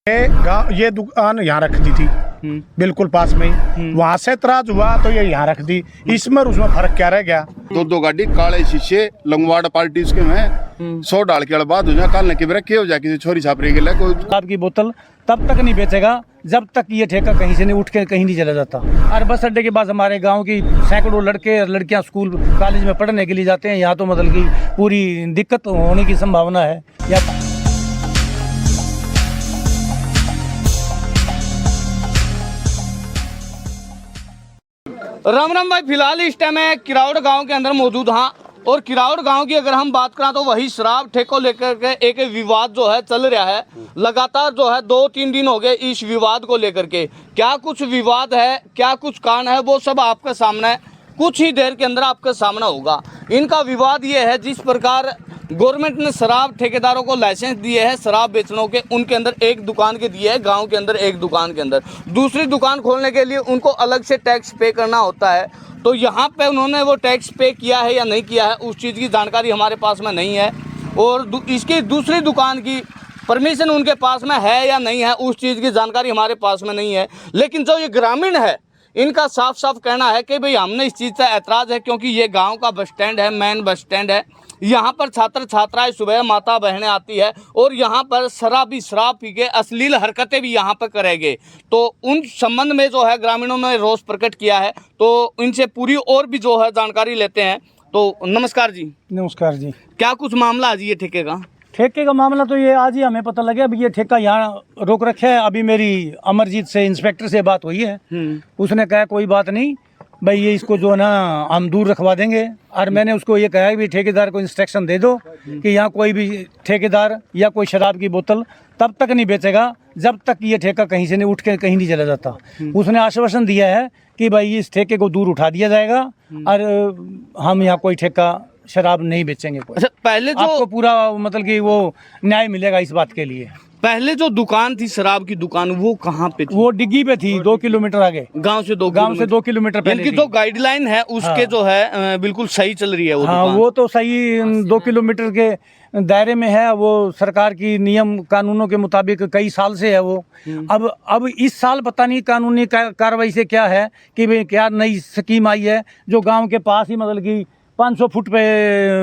ये दुकान यहाँ रख दी थी बिल्कुल पास में ही, वहाँ से इतराज हुआ तो ये यहाँ रख दी। इसमें और उसमें फर्क क्या रह गया? दो गाड़ी काले शीशे लंगवाड़ पार्टी उसके में 100 डाल के बात हो जाए काल ने के हो जाए किसी छोरी छापरी के लिए कोई शराब की बोतल तब तक नहीं बेचेगा जब तक ये ठेका कहीं से नहीं उठ के कहीं नहीं चला जाता। और बस अड्डे के पास हमारे गांव की सैकड़ों लड़के और लड़कियां स्कूल कॉलेज में पढ़ने के लिए जाते हैं। यहाँ तो मतलब की पूरी दिक्कत होने की संभावना है। या राम राम भाई, फिलहाल इस टाइम मैं किरावड़ गांव के अंदर मौजूद हाँ। और किरावड़ गांव की अगर हम बात करें तो वही शराब ठेको लेकर के एक विवाद जो है चल रहा है। लगातार जो है 2-3 दिन हो गए इस विवाद को लेकर के। क्या कुछ विवाद है, क्या कुछ कारण है, वो सब आपके सामने कुछ ही देर के अंदर आपके सामने होगा। इनका विवाद ये है, जिस प्रकार गवर्नमेंट ने शराब ठेकेदारों को लाइसेंस दिए हैं शराब बेचने के, उनके अंदर एक दुकान के दिए है, गांव के अंदर एक दुकान के अंदर दूसरी दुकान खोलने के लिए उनको अलग से टैक्स पे करना होता है। तो यहाँ पे उन्होंने वो टैक्स पे किया है या नहीं किया है उस चीज़ की जानकारी हमारे पास में नहीं है। और इसकी दूसरी दुकान की परमिशन उनके पास में है या नहीं है उस चीज़ की जानकारी हमारे पास में नहीं है। लेकिन जो ये ग्रामीण है इनका साफ साफ कहना है कि भाई हमने इस चीज़ से ऐतराज़ है, क्योंकि ये गांव का बस स्टैंड है, मेन बस स्टैंड है। यहाँ पर छात्र छात्राएं सुबह माता बहनें आती है और यहाँ पर शराब पी के अश्लील हरकतें भी यहाँ पर करेंगे। तो उन संबंध में जो है ग्रामीणों ने रोष प्रकट किया है। तो इनसे पूरी और भी जो है जानकारी लेते हैं। तो नमस्कार जी। नमस्कार जी। क्या कुछ मामला आज ये ठेके का? ठेके का मामला तो ये आज ही हमें पता लगा। अभी ये ठेका यहाँ रोक रखे है। अभी मेरी अमरजीत से इंस्पेक्टर से बात हुई है। उसने कहा कोई बात नहीं भाई, ये इसको जो है ना हम दूर रखवा देंगे। और मैंने उसको ये कहा कि ठेकेदार को इंस्ट्रक्शन दे दो कि यहाँ कोई भी ठेकेदार या कोई शराब की बोतल तब तक नहीं बेचेगा जब तक ये ठेका कहीं से नहीं उठ के कहीं नहीं चला जाता। उसने आश्वासन दिया है कि भाई इस ठेके को दूर उठा दिया जाएगा और हम यहाँ कोई ठेका शराब नहीं बेचेंगे। अच्छा, पहले जो आपको पूरा मतलब कि वो न्याय मिलेगा इस बात के लिए। पहले जो दुकान थी शराब की दुकान, वो कहाँ पे थी? वो डिग्गी पे थी, 2 किलोमीटर आगे। गांव से 2 किलोमीटर पहले। जो गाइडलाइन है उसके जो है बिल्कुल सही चल रही है वो हाँ, वो तो सही 2 किलोमीटर के दायरे में है। वो सरकार की नियम कानूनों के मुताबिक कई साल से है वो। अब इस साल पता नहीं कानूनी कार्रवाई से क्या है कि भाई क्या नई स्कीम आई है जो गांव के पास ही मतलब कि 500 फुट पे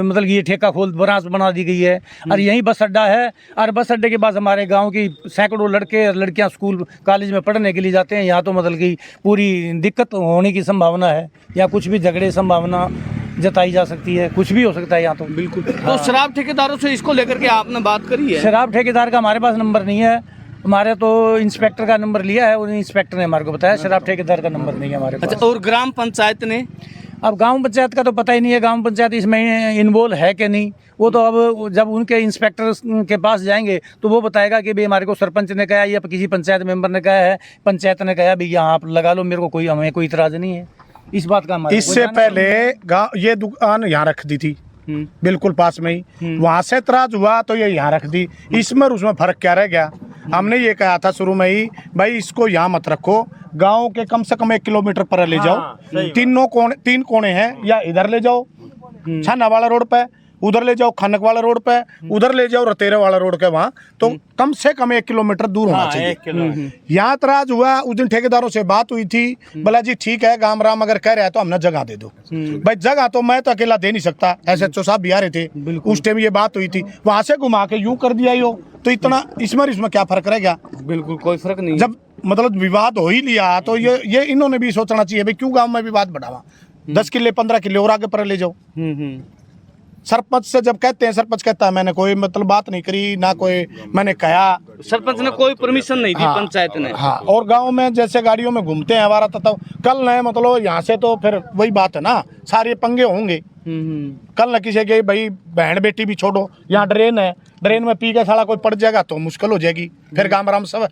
मतलब ये ठेका ब्रांच बना दी गई है। और यहीं बस अड्डा है और बस अड्डे के पास हमारे गांव की सैकड़ों लड़के और लड़कियां स्कूल कॉलेज में पढ़ने के लिए जाते हैं। यहाँ तो मतलब कि पूरी दिक्कत होने की संभावना है या कुछ भी झगड़े संभावना जताई जा सकती है, कुछ भी हो सकता है यहाँ तो। बिल्कुल। तो शराब ठेकेदारों से इसको लेकर के आपने बात करी है? शराब ठेकेदार का हमारे पास नंबर नहीं है। हमारे तो इंस्पेक्टर का नंबर लिया है, उन इंस्पेक्टर ने हमारे को बताया शराब ठेकेदार का नंबर नहीं है हमारे पास। अच्छा, और ग्राम पंचायत ने? अब गांव पंचायत का तो पता ही नहीं है, गांव पंचायत इसमें इन्वॉल्व है कि नहीं। वो तो अब जब उनके इंस्पेक्टर के पास जाएंगे तो वो बताएगा कि भाई हमारे को सरपंच ने कहा या किसी पंचायत मेंबर ने कहा है, पंचायत ने कहा भाई यहाँ आप लगा लो, मेरे को हमें कोई इतराज नहीं है इस बात का। इससे पहले ये दुकान यहाँ रख दी थी बिल्कुल पास में ही, वहाँ से इतराज हुआ तो ये यहाँ रख दी। इसमें और उसमें फर्क क्या रह गया? हमने ये कहा था शुरू में ही भाई इसको यहाँ मत रखो, गांव के कम से कम 1 किलोमीटर पर ले जाओ। 3 कोने हैं, या इधर ले जाओ छाना वाला रोड पे, उधर ले जाओ खनक वाला रोड पे, उधर ले जाओ रतेरे वाला रोड के वहाँ, तो कम से कम 1 किलोमीटर दूर होना चाहिए। यहाँ इतराज हुआ। उस दिन ठेकेदारों से बात हुई थी, बोला जी ठीक है गाम राम अगर कह रहा है तो हमने जगह दे दो। भाई जगह तो मैं तो अकेला दे नहीं सकता, SHO साहब भी आ रहे थे उस टाइम, ये बात हुई थी। वहां से घुमा के यूं कर दिया यो, तो इतना इसमें क्या फर्क रह गया? बिल्कुल कोई फर्क नहीं। जब मतलब विवाद हो ही लिया तो ये इन्होंने भी सोचना चाहिए भाई क्यों गांव में विवाद बढ़ावा। 10 किले 15 किले और आगे पर ले जाओ। सरपंच से जब कहते हैं, सरपंच कहता है मैंने कोई मतलब बात नहीं करी ना, कोई मैंने कहा, सरपंच ने कोई परमिशन नहीं दी। पंचायत ने। हाँ, और गांव में जैसे गाड़ियों में घूमते हैं हमारा तो कल न मतलब यहाँ से तो फिर वही बात है ना, सारे पंगे होंगे। कल न किसी के भाई बहन बेटी भी छोड़ो, यहाँ ड्रेन है, ड्रेन में पी के साला कोई पड़ जाएगा तो मुश्किल हो जाएगी। फिर गाँव राम सब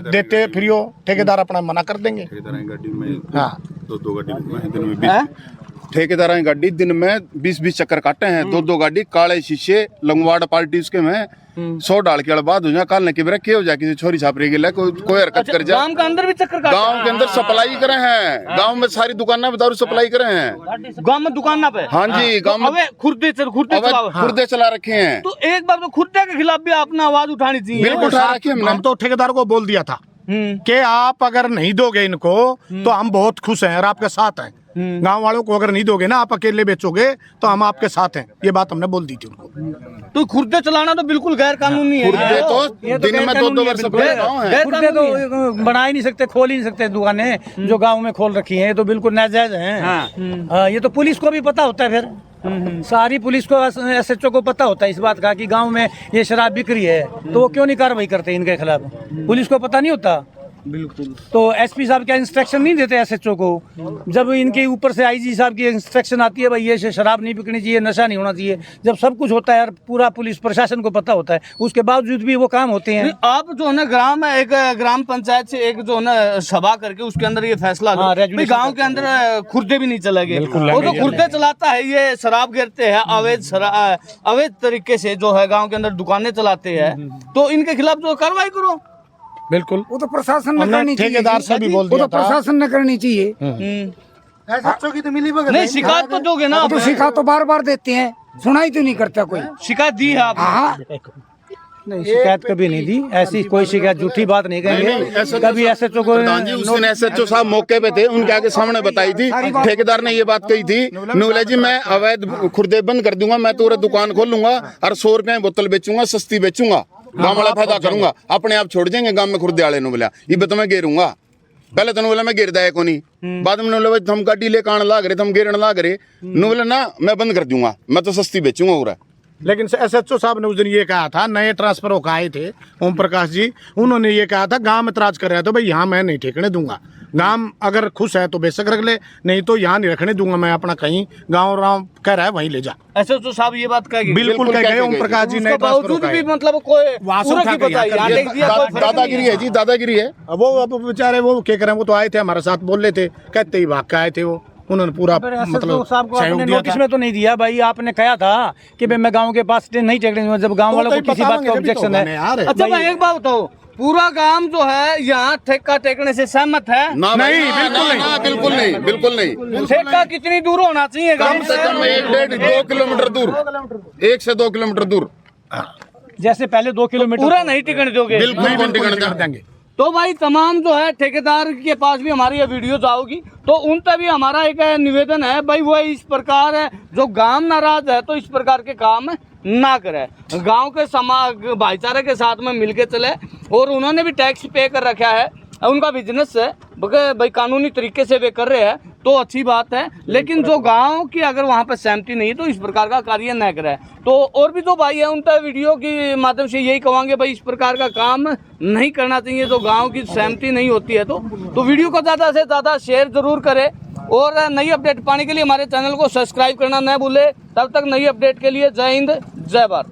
देते फ्री हो, ठेकेदार अपना मना कर देंगे। हाँ, ठेकेदार की गाड़ी दिन में 20-20 चक्कर काटे हैं, 2-2 गाड़ी काले शीशे लंगवाड़ पार्टी उसके में 100 डाल के बाद हो जाए काल के रखे हो जाए किसी छोरी छापरी के लिए कोई हरकत कर जाए। गांव के अंदर भी चक्कर काटे गांव के अंदर सप्लाई करे हैं, गांव में सारी दुकानें में दारू सप्लाई करे हैं, गांव में दुकान पे। हाँ जी, गांव में खुर्दे चला रखे हैं। तो एक बार तो खुर्दे के खिलाफ भी आपने आवाज उठानी चाहिए। बिल्कुल उठा रखी है हम तो ठेकेदार को बोल दिया था कि आप अगर नहीं दोगे इनको तो हम बहुत खुश हैं और आपके साथ हैं। गांव वालों को अगर नहीं दोगे ना, आप अकेले बेचोगे तो हम आपके साथ हैं, ये बात हमने बोल दी थी उनको। तो खुर्दे चलाना तो बिल्कुल गैर कानूनी है। खुर्दे तो दिन में 2-2 बार सप्लाई है। खुर्दे तो बना ही नहीं सकते, खोल ही नहीं सकते दुकानें जो गांव में खोल रखी हैं, ये तो बिल्कुल नाजायज हैं। हाँ, ये तो पुलिस को भी पता होता है, फिर सारी पुलिस को SHO को पता होता है इस बात का कि गांव में ये शराब बिक रही है, तो वो क्यों नहीं कार्रवाई करते इनके खिलाफ? पुलिस को पता नहीं होता। बिल्कुल। तो SP साहब क्या इंस्ट्रक्शन नहीं देते SHO को? जब इनके ऊपर से IG साहब की इंस्ट्रक्शन आती है भाई ये शराब नहीं बिकनी चाहिए, नशा नहीं होना चाहिए, जब सब कुछ होता है यार, पूरा पुलिस प्रशासन को पता होता है, उसके बावजूद भी वो काम होते हैं। आप जो है ना एक ग्राम पंचायत से एक जो है ना सभा करके उसके अंदर ये फैसला लो भाई गांव के अंदर खुर्दे भी नहीं चलेंगे। वो जो खुर्दे चलाता है ये शराब गिरते हैं अवैध तरीके से जो है गाँव के अंदर दुकानें चलाते हैं, तो इनके खिलाफ जो कार्रवाई करो। बिल्कुल, वो तो प्रशासन ने करनी चाहिए। ठेकेदार से भी बोल वो दिया तो था। प्रशासन ने करनी चाहिए। की तो मिली भगत नहीं शिकायत तो दोगे ना, तो शिकायत तो बार बार देते हैं, सुनाई तो नहीं करता कोई। शिकायत दी है आप? हाँ, नहीं, शिकायत कभी नहीं दी, ऐसी कोई शिकायत झूठी बात नहीं कहेंगे कभी। SHO को उस दिन SHO साहब मौके पे थे, उनके आगे सामने बताई थी, ठेकेदार ने ये बात कही थी, नुगला जी मैं अवैध खुर्दे बंद कर दूंगा, मैं तो दुकान खोल लूंगा और 100 रुपए बोतल बेचूंगा, सस्ती बेचूंगा, गाँव वाला फायदा करूंगा, अपने आप छोड़ जाएंगे गाँव में खुर्दे वाले ने बोला ये तो मैं गेरूंगा। पहले तो बोला मैं गिरदा है को नहीं, बाद में बोला हम गाड़ी लेकर आने लाग रहे, हम गिरने लाग रहे, बोला ना मैं बंद कर दूंगा, मैं तो सस्ती बेचूंगा। और लेकिन SHO साहब ने उस दिन ये कहा था, नए ट्रांसफर होकर आए थे ओम प्रकाश जी, उन्होंने ये कहा था गांव में इतराज कर रहा है तो भाई यहाँ मैं नहीं ठेकने दूंगा, गांव अगर खुश है तो बेशक रख ले, नहीं तो यहाँ नहीं रखने दूंगा, मैं अपना कहीं गाँव राम कह रहा है वहीं ले जा। SHO साहब ये बात कहेगी? बिल्कुल कह गए ओम प्रकाश जी, नए बावजूद भी मतलब कोई दादागिरी है जी, दादागिरी है। वो अब बेचारे वो क्या करें, वो तो आए थे हमारे साथ बोल रहे थे, कहते ही भाग के आए थे वो, उन्होंने पूरा मतलब साहब को सहयोग आपने दिया नोटिस था। में तो नहीं दिया भाई, आपने कहा था कि भाई मैं गांव के पास नहीं टेकने दूंगा, जब गांव वालों को किसी बात का ऑब्जेक्शन है। अच्छा भाई एक बात बताओ, पूरा गांव जो है यहाँ ठेका टेकने से सहमत है? नहीं, बिल्कुल नहीं, बिल्कुल नहीं। ठेका कितनी दूर होना चाहिए कम से कम 1-1.5-2 किलोमीटर दूर, 1 से 2 किलोमीटर दूर, जैसे पहले 2 किलोमीटर पूरा नहीं टिकने दोगे? बिल्कुल टिकट देंगे। तो भाई तमाम जो है ठेकेदार के पास भी हमारी ये वीडियो जाओगी, तो उन पे भी हमारा एक निवेदन है भाई, वो इस प्रकार है जो गांव नाराज है तो इस प्रकार के काम ना करे, गांव के समाज भाईचारे के साथ में मिलके चले। और उन्होंने भी टैक्स पे कर रखा है, उनका बिजनेस है भाई, कानूनी तरीके से वे कर रहे हैं तो अच्छी बात है, लेकिन जो गांव की अगर वहां पर सहमति नहीं तो इस प्रकार का कार्य न करे। तो और भी जो भाई है उन पर वीडियो के माध्यम से यही कहेंगे भाई इस प्रकार का काम नहीं करना चाहिए, जो गांव की सहमति नहीं होती है तो वीडियो को ज़्यादा से ज़्यादा शेयर जरूर करें, और नई अपडेट पाने के लिए हमारे चैनल को सब्सक्राइब करना न भूले। तब तक नई अपडेट के लिए जय हिंद, जय भारत।